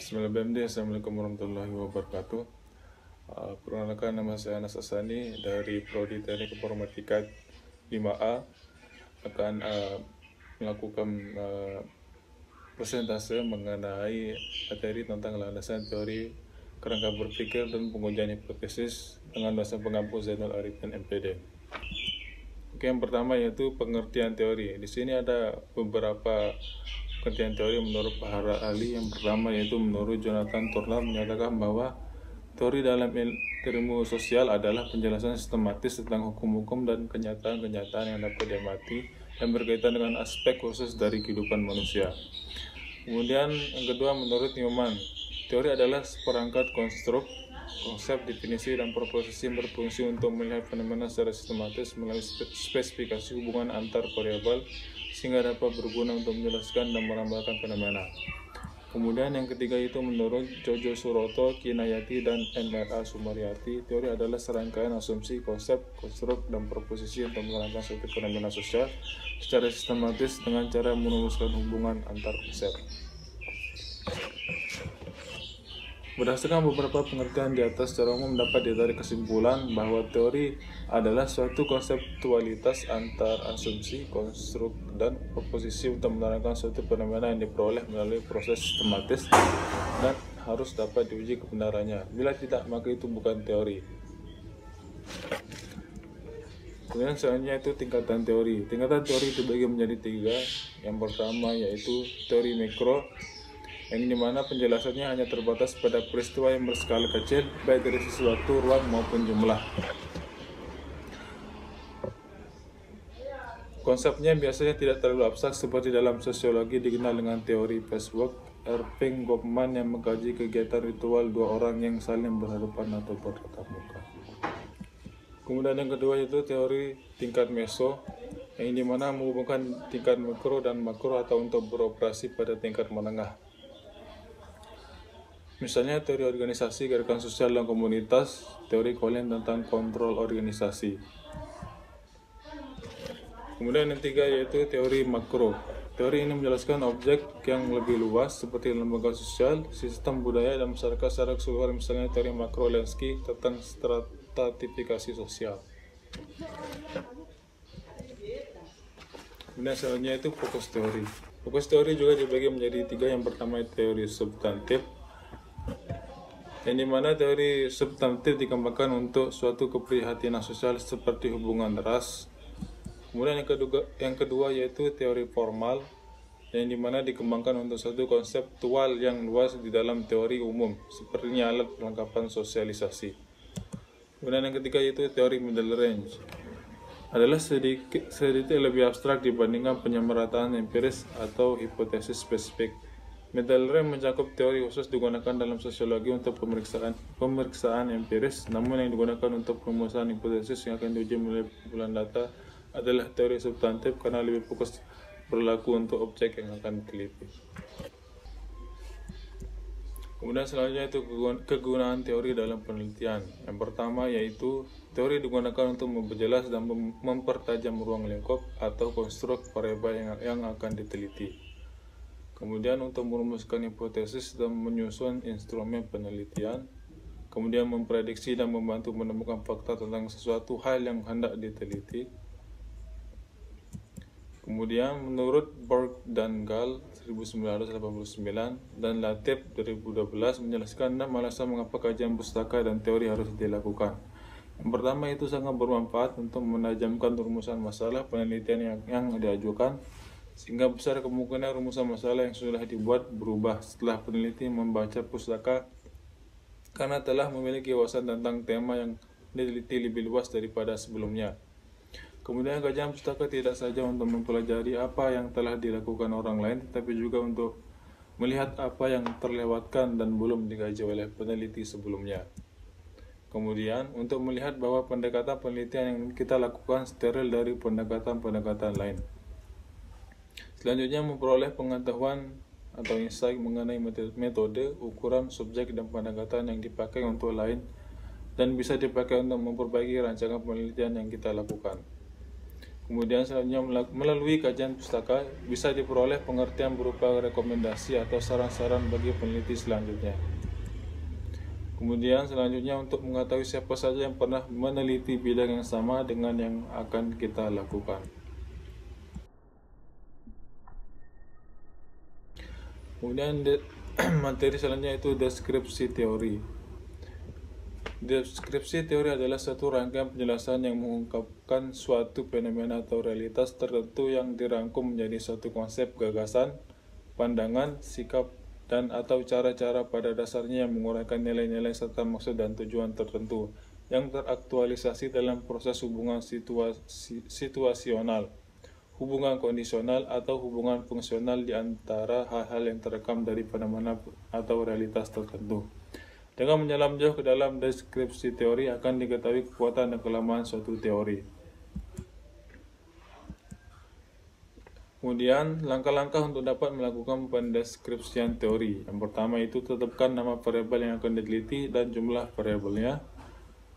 Bismillahirrahmanirrahim. Assalamualaikum warahmatullahi wabarakatuh. Perkenalkan, nama saya Anas Asani dari Prodi Teknik Informatika 5A. Akan melakukan presentase mengenai materi tentang landasan teori kerangka berpikir dan pengujian hipotesis dengan dosen pengampu Zainul Arifin MPD. Oke, yang pertama yaitu pengertian teori. Di sini ada beberapa pengertian teori menurut para ahli. Yang pertama yaitu menurut Jonathan Turner menyatakan bahwa teori dalam ilmu sosial adalah penjelasan sistematis tentang hukum-hukum dan kenyataan-kenyataan yang dapat diamati dan berkaitan dengan aspek khusus dari kehidupan manusia. Kemudian yang kedua menurut Newman, teori adalah seperangkat konstruk, konsep, definisi, dan proposisi yang berfungsi untuk melihat fenomena secara sistematis melalui spesifikasi hubungan antar variabel sehingga dapat berguna untuk menjelaskan dan merambahkan fenomena. Kemudian yang ketiga itu menurut Jojo Suroto, Kinayati, dan NRA Sumaryati, teori adalah serangkaian asumsi, konsep, konstruk, dan proposisi untuk menerangkan suatu fenomena sosial secara sistematis dengan cara merumuskan hubungan antar konsep. Berdasarkan beberapa pengertian di atas, secara umum dapat ditarik kesimpulan bahwa teori adalah suatu konseptualitas antar asumsi, konstruk, dan proposisi untuk menerangkan suatu fenomena yang diperoleh melalui proses sistematis dan harus dapat diuji kebenarannya. Bila tidak, maka itu bukan teori. Kemudian selanjutnya itu tingkatan teori. Tingkatan teori dibagi menjadi tiga. Yang pertama yaitu teori mikro, yang dimana penjelasannya hanya terbatas pada peristiwa yang berskala kecil, baik dari sisi waktu, ruang, maupun jumlah. Konsepnya biasanya tidak terlalu abstrak seperti dalam sosiologi dikenal dengan teori patchwork. Irving Goffman yang mengkaji kegiatan ritual dua orang yang saling berhadapan atau bertatap muka. Kemudian yang kedua yaitu teori tingkat meso, yang dimana menghubungkan tingkat mikro dan makro atau untuk beroperasi pada tingkat menengah. Misalnya teori organisasi, gerakan sosial dan komunitas, teori Colin tentang kontrol organisasi. Kemudian yang ketiga yaitu teori makro. Teori ini menjelaskan objek yang lebih luas seperti lembaga sosial, sistem budaya, dan masyarakat secara keseluruhan. Misalnya teori makro Lansky tentang stratifikasi sosial. Kemudian selanjutnya itu fokus teori. Fokus teori juga dibagi menjadi tiga. Yang pertama teori substantif, yang dimana teori substantif dikembangkan untuk suatu keprihatinan sosial seperti hubungan ras. Kemudian yang kedua yaitu teori formal, yang dimana dikembangkan untuk suatu konseptual yang luas di dalam teori umum, sepertinya alat perlengkapan sosialisasi. Kemudian yang ketiga yaitu teori middle range, adalah sedikit lebih abstrak dibandingkan penyamarataan empiris atau hipotesis spesifik. Middle range mencakup teori khusus digunakan dalam sosiologi untuk pemeriksaan empiris, namun yang digunakan untuk perumusan hipotesis yang akan diuji melalui kumpulan data adalah teori substantif karena lebih fokus berlaku untuk objek yang akan diteliti. Kemudian selanjutnya itu kegunaan teori dalam penelitian. Yang pertama yaitu teori digunakan untuk memperjelas dan mempertajam ruang lingkup atau konstruk variabel yang akan diteliti. Kemudian untuk merumuskan hipotesis dan menyusun instrumen penelitian. Kemudian memprediksi dan membantu menemukan fakta tentang sesuatu hal yang hendak diteliti. Kemudian menurut Borg dan Gall 1989 dan Latif 2012 menjelaskan 6 alasan mengapa kajian pustaka dan teori harus dilakukan. Yang pertama itu sangat bermanfaat untuk menajamkan rumusan masalah penelitian yang diajukan, sehingga besar kemungkinan rumusan masalah yang sudah dibuat berubah setelah peneliti membaca pustaka karena telah memiliki wawasan tentang tema yang diteliti lebih luas daripada sebelumnya. Kemudian kajian pustaka tidak saja untuk mempelajari apa yang telah dilakukan orang lain, tetapi juga untuk melihat apa yang terlewatkan dan belum dikaji oleh peneliti sebelumnya. Kemudian untuk melihat bahwa pendekatan penelitian yang kita lakukan steril dari pendekatan-pendekatan lain. Selanjutnya memperoleh pengetahuan atau insight mengenai metode, ukuran, subjek, dan pendekatan yang dipakai untuk lain dan bisa dipakai untuk memperbaiki rancangan penelitian yang kita lakukan. Kemudian selanjutnya melalui kajian pustaka bisa diperoleh pengertian berupa rekomendasi atau saran-saran bagi peneliti selanjutnya. Kemudian selanjutnya untuk mengetahui siapa saja yang pernah meneliti bidang yang sama dengan yang akan kita lakukan. Kemudian materi selanjutnya itu deskripsi teori. Deskripsi teori adalah suatu rangkaian penjelasan yang mengungkapkan suatu fenomena atau realitas tertentu yang dirangkum menjadi suatu konsep, gagasan, pandangan, sikap, dan atau cara-cara pada dasarnya yang menguraikan nilai-nilai serta maksud dan tujuan tertentu yang teraktualisasi dalam proses hubungan situasional, hubungan kondisional, atau hubungan fungsional di antara hal-hal yang terekam dari fenomena atau realitas tertentu. Dengan menyelam jauh ke dalam deskripsi teori akan diketahui kekuatan dan kelemahan suatu teori. Kemudian, langkah-langkah untuk dapat melakukan pendeskripsian teori. Yang pertama itu tetapkan nama variabel yang akan diteliti dan jumlah variabelnya.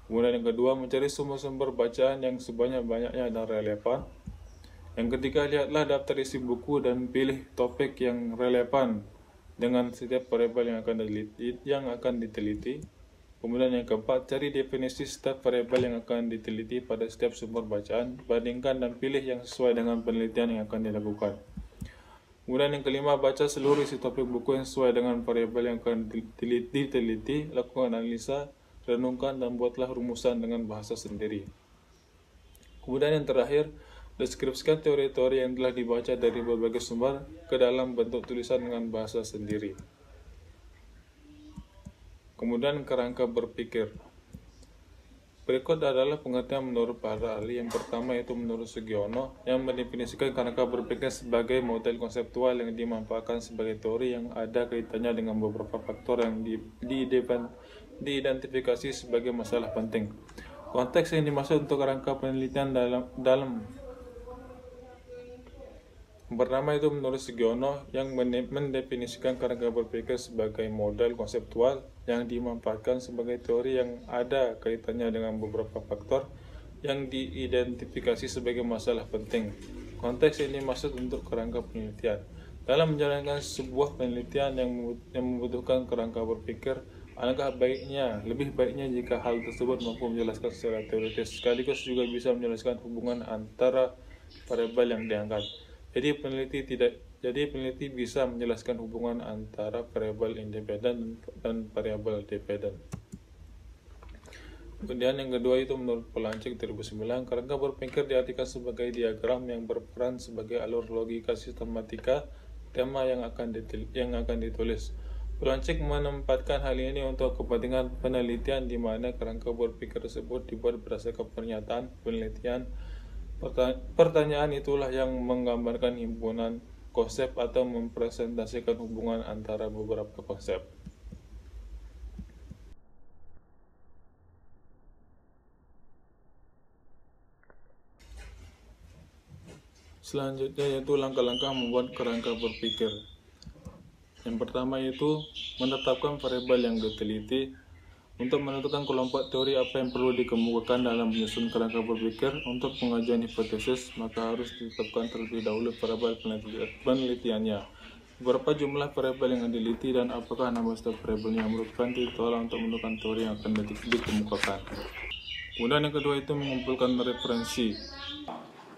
Kemudian yang kedua, mencari sumber-sumber bacaan yang sebanyak-banyaknya dan relevan. Yang ketiga, lihatlah daftar isi buku dan pilih topik yang relevan dengan setiap variabel yang akan diteliti. Kemudian yang keempat, cari definisi setiap variabel yang akan diteliti pada setiap sumber bacaan, bandingkan dan pilih yang sesuai dengan penelitian yang akan dilakukan. Kemudian yang kelima, baca seluruh isi topik buku yang sesuai dengan variabel yang akan diteliti, lakukan analisa, renungkan, dan buatlah rumusan dengan bahasa sendiri. Kemudian yang terakhir, deskripsikan teori-teori yang telah dibaca dari berbagai sumber ke dalam bentuk tulisan dengan bahasa sendiri. Kemudian kerangka berpikir. Berikut adalah pengertian menurut para ahli. Yang pertama yaitu menurut Sugiono, yang mendefinisikan kerangka berpikir sebagai model konseptual yang dimanfaatkan sebagai teori yang ada kaitannya dengan beberapa faktor yang diidentifikasi sebagai masalah penting. Konteks yang dimaksud untuk kerangka penelitian dalam yang pertama itu menurut Sugiono, yang mendefinisikan kerangka berpikir sebagai model konseptual yang dimanfaatkan sebagai teori yang ada kaitannya dengan beberapa faktor yang diidentifikasi sebagai masalah penting. Konteks ini dimaksud untuk kerangka penelitian. Dalam menjalankan sebuah penelitian yang membutuhkan kerangka berpikir, alangkah lebih baiknya jika hal tersebut mampu menjelaskan secara teoritis, sekaligus juga bisa menjelaskan hubungan antara variabel yang diangkat. Jadi peneliti bisa menjelaskan hubungan antara variabel independen dan variabel dependen. Kemudian yang kedua itu menurut Polancik 2009, kerangka berpikir diartikan sebagai diagram yang berperan sebagai alur logika sistematika tema yang akan ditulis. Polancik menempatkan hal ini untuk kepentingan penelitian di mana kerangka berpikir tersebut dibuat berdasarkan pernyataan, penelitian. Pertanyaan itulah yang menggambarkan himpunan konsep atau mempresentasikan hubungan antara beberapa konsep. Selanjutnya yaitu langkah-langkah membuat kerangka berpikir. Yang pertama yaitu menetapkan variabel yang diteliti. Untuk menentukan kelompok teori apa yang perlu dikemukakan dalam menyusun kerangka berpikir untuk pengajuan hipotesis, maka harus ditetapkan terlebih dahulu variabel penelitiannya. Berapa jumlah variabel yang diteliti dan apakah nama setiap variabelnya merupakan titik tolak untuk menentukan teori yang akan dikemukakan. Kemudian yang kedua itu mengumpulkan referensi.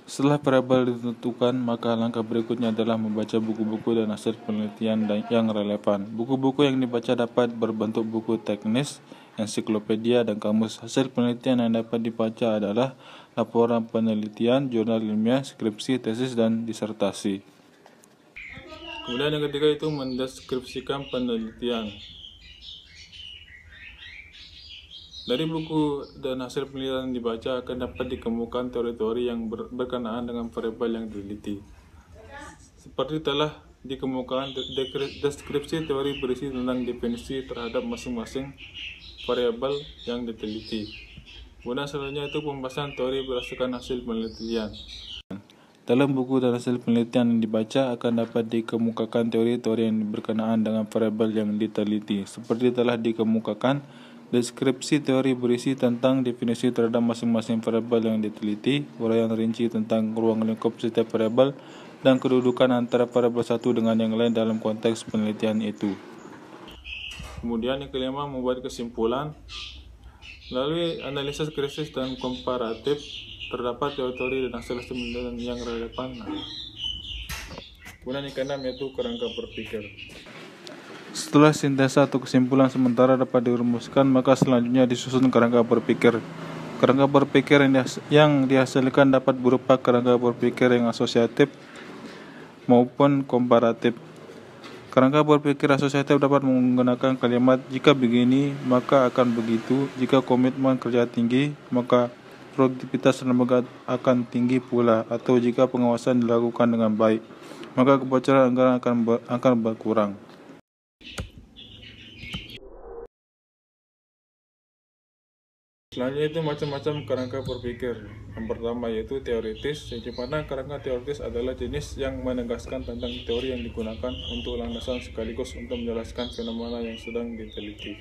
Setelah variabel ditentukan, maka langkah berikutnya adalah membaca buku-buku dan hasil penelitian yang relevan. Buku-buku yang dibaca dapat berbentuk buku teknis, ensiklopedia, dan kamus. Hasil penelitian yang dapat dibaca adalah laporan penelitian, jurnal ilmiah, skripsi, tesis, dan disertasi. Kemudian yang ketiga itu mendeskripsikan penelitian. Dari buku dan hasil penelitian yang dibaca akan dapat dikemukakan teori-teori yang berkenaan dengan variabel yang diteliti. Seperti telah dikemukakan, deskripsi teori berisi tentang definisi terhadap masing-masing variabel yang diteliti. Kemudian selanjutnya itu pembahasan teori berdasarkan hasil penelitian. Dalam buku dan hasil penelitian yang dibaca akan dapat dikemukakan teori-teori yang berkenaan dengan variabel yang diteliti. Seperti telah dikemukakan, Deskripsi teori berisi tentang definisi terhadap masing-masing variabel yang diteliti, uraian rinci tentang ruang lingkup setiap variabel, dan kedudukan antara variabel satu dengan yang lain dalam konteks penelitian itu. Kemudian yang kelima, membuat kesimpulan. Melalui analisis kritis dan komparatif, terdapat teori dan hasil penelitian yang relevan. Kemudian yang keenam yaitu kerangka berpikir. Setelah sintesa atau kesimpulan sementara dapat dirumuskan, maka selanjutnya disusun kerangka berpikir. Kerangka berpikir yang dihasilkan dapat berupa kerangka berpikir yang asosiatif maupun komparatif. Kerangka berpikir asosiatif dapat menggunakan kalimat jika begini, maka akan begitu. Jika komitmen kerja tinggi, maka produktivitas lembaga akan tinggi pula. Atau jika pengawasan dilakukan dengan baik, maka kebocoran anggaran akan berkurang. Selanjutnya itu macam-macam kerangka berpikir. Yang pertama yaitu teoritis, yang dimana kerangka teoritis adalah jenis yang menegaskan tentang teori yang digunakan untuk landasan sekaligus untuk menjelaskan fenomena yang sedang diteliti.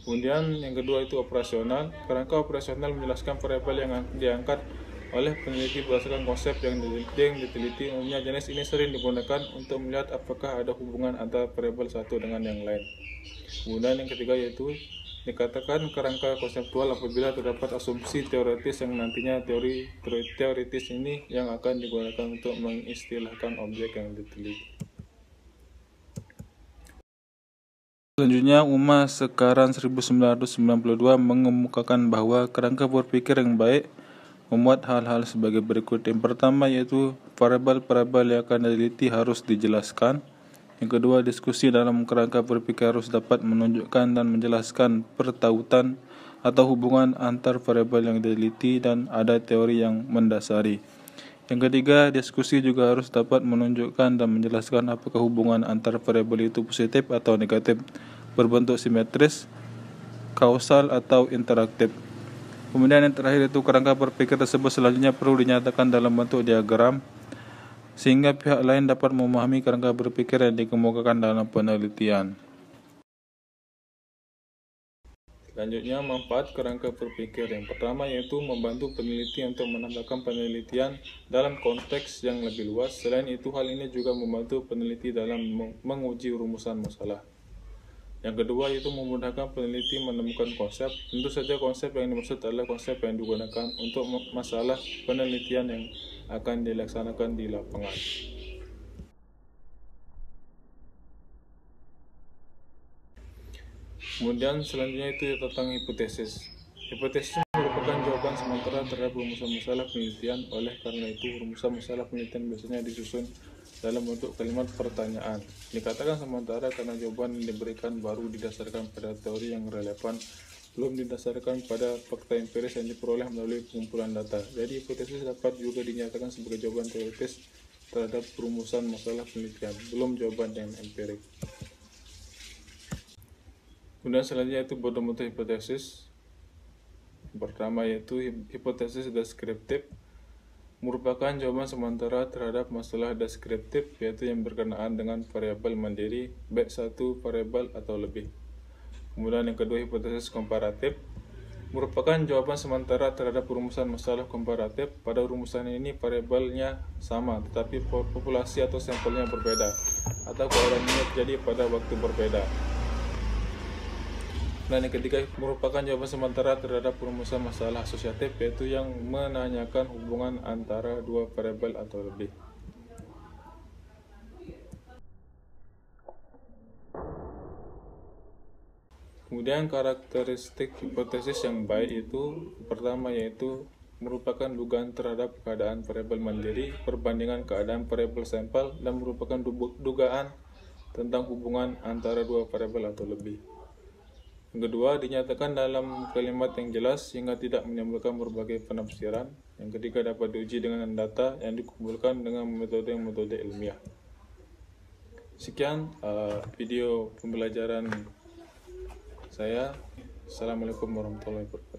Kemudian yang kedua itu operasional. Kerangka operasional menjelaskan variabel yang diangkat oleh peneliti berdasarkan konsep yang diteliti. Umumnya jenis ini sering digunakan untuk melihat apakah ada hubungan antara variabel satu dengan yang lain. Kemudian yang ketiga yaitu dikatakan kerangka konseptual apabila terdapat asumsi teoritis yang nantinya teoritis ini yang akan digunakan untuk mengistilahkan objek yang diteliti. Selanjutnya, UMA Sekarang 1992 mengemukakan bahwa kerangka berpikir yang baik memuat hal-hal sebagai berikut. Yang pertama yaitu variabel-variabel yang akan diteliti harus dijelaskan. Yang kedua, diskusi dalam kerangka berpikir harus dapat menunjukkan dan menjelaskan pertautan atau hubungan antar variabel yang diteliti dan ada teori yang mendasari. Yang ketiga, diskusi juga harus dapat menunjukkan dan menjelaskan apakah hubungan antar variabel itu positif atau negatif, berbentuk simetris, kausal atau interaktif. Kemudian yang terakhir itu kerangka berpikir tersebut selanjutnya perlu dinyatakan dalam bentuk diagram, sehingga pihak lain dapat memahami kerangka berpikir yang dikemukakan dalam penelitian. Selanjutnya, manfaat kerangka berpikir. Yang pertama yaitu membantu peneliti untuk menambahkan penelitian dalam konteks yang lebih luas. Selain itu, hal ini juga membantu peneliti dalam menguji rumusan masalah. Yang kedua yaitu memudahkan peneliti menemukan konsep. Tentu saja konsep yang dimaksud adalah konsep yang digunakan untuk masalah penelitian yang akan dilaksanakan di lapangan. Kemudian selanjutnya itu tentang hipotesis. Hipotesis merupakan jawaban sementara terhadap rumusan masalah penelitian. Oleh karena itu, rumusan masalah penelitian biasanya disusun dalam bentuk kalimat pertanyaan. Dikatakan sementara karena jawaban yang diberikan baru didasarkan pada teori yang relevan, belum didasarkan pada fakta empiris yang diperoleh melalui pengumpulan data. Jadi hipotesis dapat juga dinyatakan sebagai jawaban teoritis terhadap rumusan masalah penelitian, belum jawaban yang empirik. Kemudian selanjutnya itu berbentuk hipotesis. Pertama yaitu hipotesis deskriptif, merupakan jawaban sementara terhadap masalah deskriptif, yaitu yang berkenaan dengan variabel mandiri, baik satu variabel atau lebih. Kemudian yang kedua hipotesis komparatif, merupakan jawaban sementara terhadap rumusan masalah komparatif. Pada rumusan ini variabelnya sama, tetapi populasi atau sampelnya berbeda, atau keadaannya terjadi pada waktu berbeda. Dan yang ketiga merupakan jawaban sementara terhadap rumusan masalah asosiatif, yaitu yang menanyakan hubungan antara dua variabel atau lebih. Kemudian karakteristik hipotesis yang baik itu pertama yaitu merupakan dugaan terhadap keadaan variabel mandiri, perbandingan keadaan variabel sampel, dan merupakan dugaan tentang hubungan antara dua variabel atau lebih. Yang kedua, dinyatakan dalam kalimat yang jelas sehingga tidak menimbulkan berbagai penafsiran. Yang ketiga, dapat diuji dengan data yang dikumpulkan dengan metode ilmiah. Sekian video pembelajaran saya. Assalamualaikum warahmatullahi wabarakatuh.